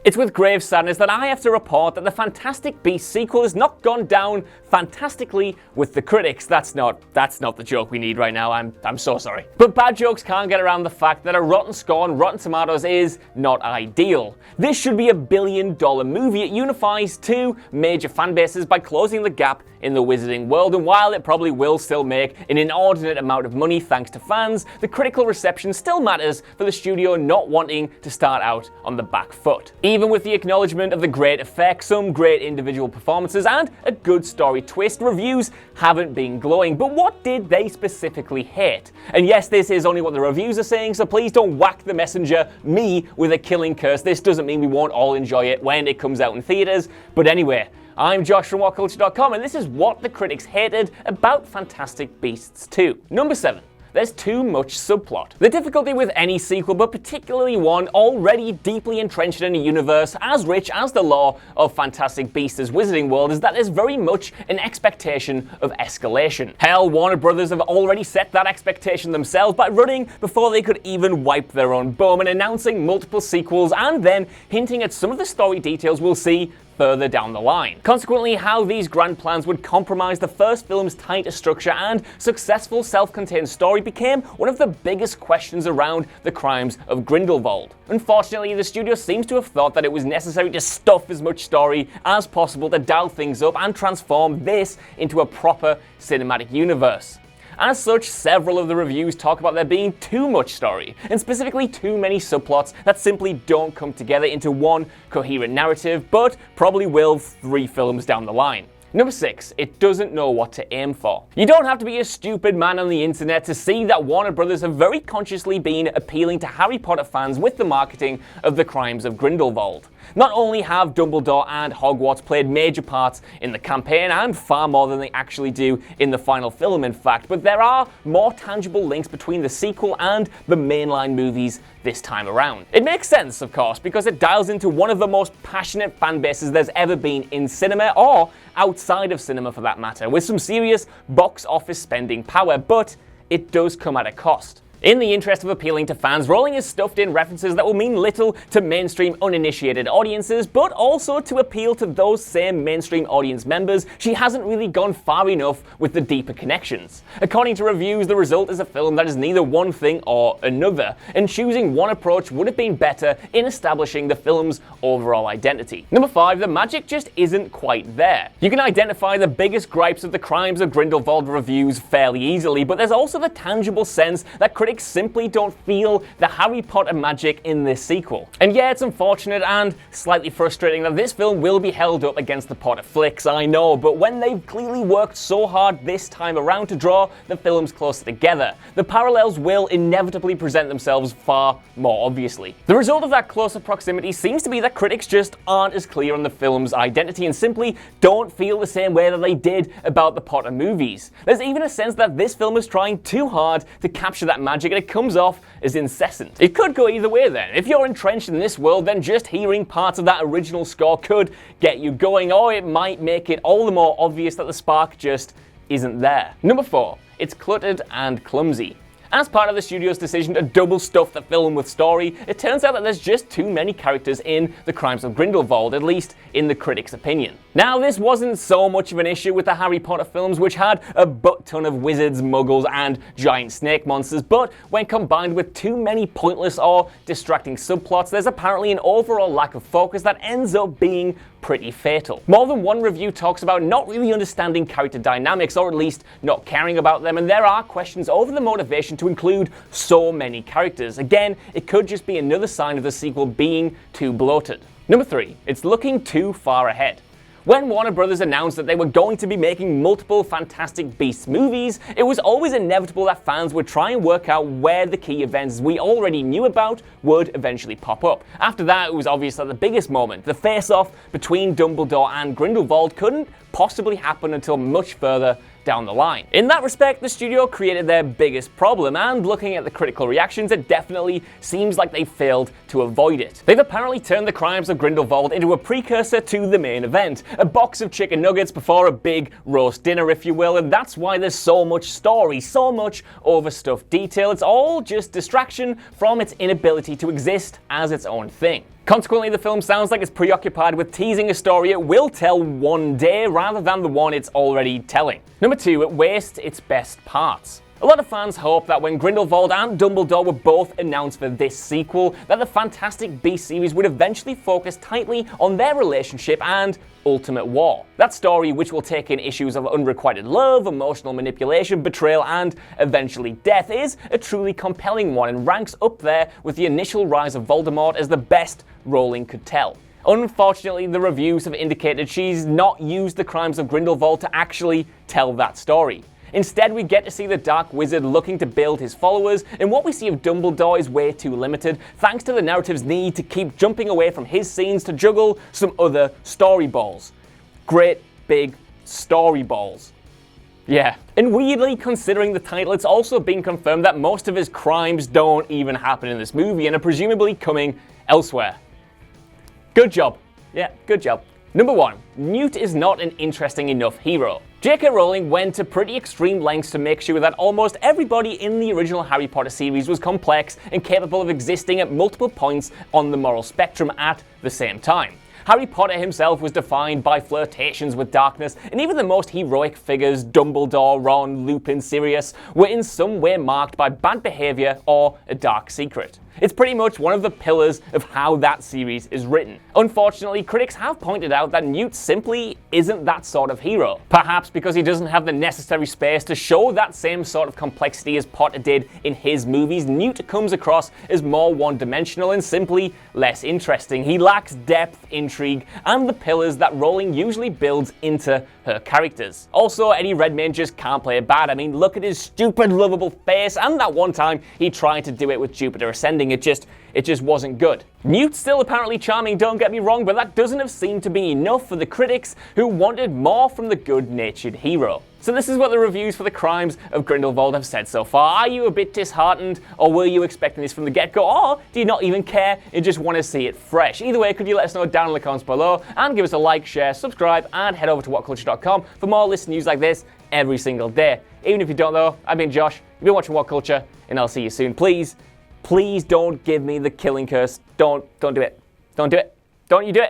It's with grave sadness that I have to report that the Fantastic Beasts sequel has not gone down fantastically with the critics. That's not the joke we need right now, I'm so sorry. But bad jokes can't get around the fact that a rotten score on Rotten Tomatoes is not ideal. This should be $1 billion movie. It unifies two major fan bases by closing the gap in the wizarding world, and while it probably will still make an inordinate amount of money thanks to fans, the critical reception still matters for the studio not wanting to start out on the back foot. Even with the acknowledgement of the great effects, some great individual performances, and a good story twist, reviews haven't been glowing. But what did they specifically hate? And yes, this is only what the reviews are saying, so please don't whack the messenger, me, with a killing curse. This doesn't mean we won't all enjoy it when it comes out in theaters. But anyway, I'm Josh from WhatCulture.com, and this is what the critics hated about Fantastic Beasts 2. Number 7. There's too much subplot. The difficulty with any sequel, but particularly one already deeply entrenched in a universe as rich as the lore of Fantastic Beasts' Wizarding World, is that there's very much an expectation of escalation. Hell, Warner Brothers have already set that expectation themselves by running before they could even wipe their own bum and announcing multiple sequels and then hinting at some of the story details we'll see further down the line. Consequently, how these grand plans would compromise the first film's tighter structure and successful self-contained story became one of the biggest questions around the crimes of Grindelwald. Unfortunately, the studio seems to have thought that it was necessary to stuff as much story as possible to dial things up and transform this into a proper cinematic universe. As such, several of the reviews talk about there being too much story, and specifically too many subplots that simply don't come together into one coherent narrative, but probably will 3 films down the line. Number 6, it doesn't know what to aim for. You don't have to be a stupid man on the internet to see that Warner Brothers have very consciously been appealing to Harry Potter fans with the marketing of the crimes of Grindelwald. Not only have Dumbledore and Hogwarts played major parts in the campaign, and far more than they actually do in the final film in fact, but there are more tangible links between the sequel and the mainline movies this time around. It makes sense, of course, because it dials into one of the most passionate fan bases there's ever been in cinema, or outside of cinema for that matter, with some serious box office spending power, but it does come at a cost. In the interest of appealing to fans, Rowling has stuffed in references that will mean little to mainstream uninitiated audiences, but also to appeal to those same mainstream audience members, she hasn't really gone far enough with the deeper connections. According to reviews, the result is a film that is neither one thing or another, and choosing one approach would have been better in establishing the film's overall identity. Number 5, the magic just isn't quite there. You can identify the biggest gripes of the Crimes of Grindelwald reviews fairly easily, but there's also the tangible sense that critics simply don't feel the Harry Potter magic in this sequel. And yeah, it's unfortunate and slightly frustrating that this film will be held up against the Potter flicks, I know, but when they've clearly worked so hard this time around to draw the films closer together, the parallels will inevitably present themselves far more obviously. The result of that closer proximity seems to be that critics just aren't as clear on the film's identity and simply don't feel the same way that they did about the Potter movies. There's even a sense that this film is trying too hard to capture that magic and it comes off as incessant. It could go either way then. If you're entrenched in this world, then just hearing parts of that original score could get you going, or it might make it all the more obvious that the spark just isn't there. Number 4, it's cluttered and clumsy. As part of the studio's decision to double stuff the film with story, it turns out that there's just too many characters in The Crimes of Grindelwald, at least in the critics' opinion. Now, this wasn't so much of an issue with the Harry Potter films, which had a butt-ton of wizards, muggles, and giant snake monsters, but when combined with too many pointless or distracting subplots, there's apparently an overall lack of focus that ends up being pretty fatal. More than one review talks about not really understanding character dynamics, or at least not caring about them, and there are questions over the motivation to include so many characters. Again, it could just be another sign of the sequel being too bloated. Number 3, it's looking too far ahead. When Warner Brothers announced that they were going to be making multiple Fantastic Beasts movies, it was always inevitable that fans would try and work out where the key events we already knew about would eventually pop up. After that, it was obvious that the biggest moment, the face-off between Dumbledore and Grindelwald, couldn't possibly happen until much further down the line. In that respect, the studio created their biggest problem, and looking at the critical reactions, it definitely seems like they failed to avoid it. They've apparently turned The Crimes of Grindelwald into a precursor to the main event, a box of chicken nuggets before a big roast dinner, if you will, and that's why there's so much story, so much overstuffed detail. It's all just distraction from its inability to exist as its own thing. Consequently, the film sounds like it's preoccupied with teasing a story it will tell one day rather than the one it's already telling. Number 2, it wastes its best parts. A lot of fans hope that when Grindelwald and Dumbledore were both announced for this sequel, that the Fantastic Beasts series would eventually focus tightly on their relationship and ultimate war. That story, which will take in issues of unrequited love, emotional manipulation, betrayal, and eventually death, is a truly compelling one and ranks up there with the initial rise of Voldemort as the best Rowling could tell. Unfortunately, the reviews have indicated she's not used the crimes of Grindelwald to actually tell that story. Instead, we get to see the Dark Wizard looking to build his followers, and what we see of Dumbledore is way too limited, thanks to the narrative's need to keep jumping away from his scenes to juggle some other story balls. Great big story balls. Yeah. And weirdly, considering the title, it's also been confirmed that most of his crimes don't even happen in this movie and are presumably coming elsewhere. Good job. Yeah, good job. Number 1. Newt is not an interesting enough hero. J.K. Rowling went to pretty extreme lengths to make sure that almost everybody in the original Harry Potter series was complex and capable of existing at multiple points on the moral spectrum at the same time. Harry Potter himself was defined by flirtations with darkness, and even the most heroic figures, Dumbledore, Ron, Lupin, Sirius, were in some way marked by bad behavior or a dark secret. It's pretty much one of the pillars of how that series is written. Unfortunately, critics have pointed out that Newt simply isn't that sort of hero. Perhaps because he doesn't have the necessary space to show that same sort of complexity as Potter did in his movies, Newt comes across as more one-dimensional and simply less interesting. He lacks depth, intrigue, and the pillars that Rowling usually builds into her characters. Also, Eddie Redmayne just can't play it bad. I mean, look at his stupid, lovable face, and that one time he tried to do it with Jupiter Ascending. It just wasn't good. Newt's still apparently charming, don't get me wrong, but that doesn't have seemed to be enough for the critics who wanted more from the good-natured hero. So this is what the reviews for the crimes of Grindelwald have said so far. Are you a bit disheartened, or were you expecting this from the get-go, or do you not even care and just want to see it fresh? Either way, could you let us know down in the comments below, and give us a like, share, subscribe, and head over to whatculture.com for more list news like this every single day. Even if you don't though, I've been Josh, you've been watching What Culture, and I'll see you soon. Please don't give me the killing curse. Don't do it. Don't do it. Don't you do it.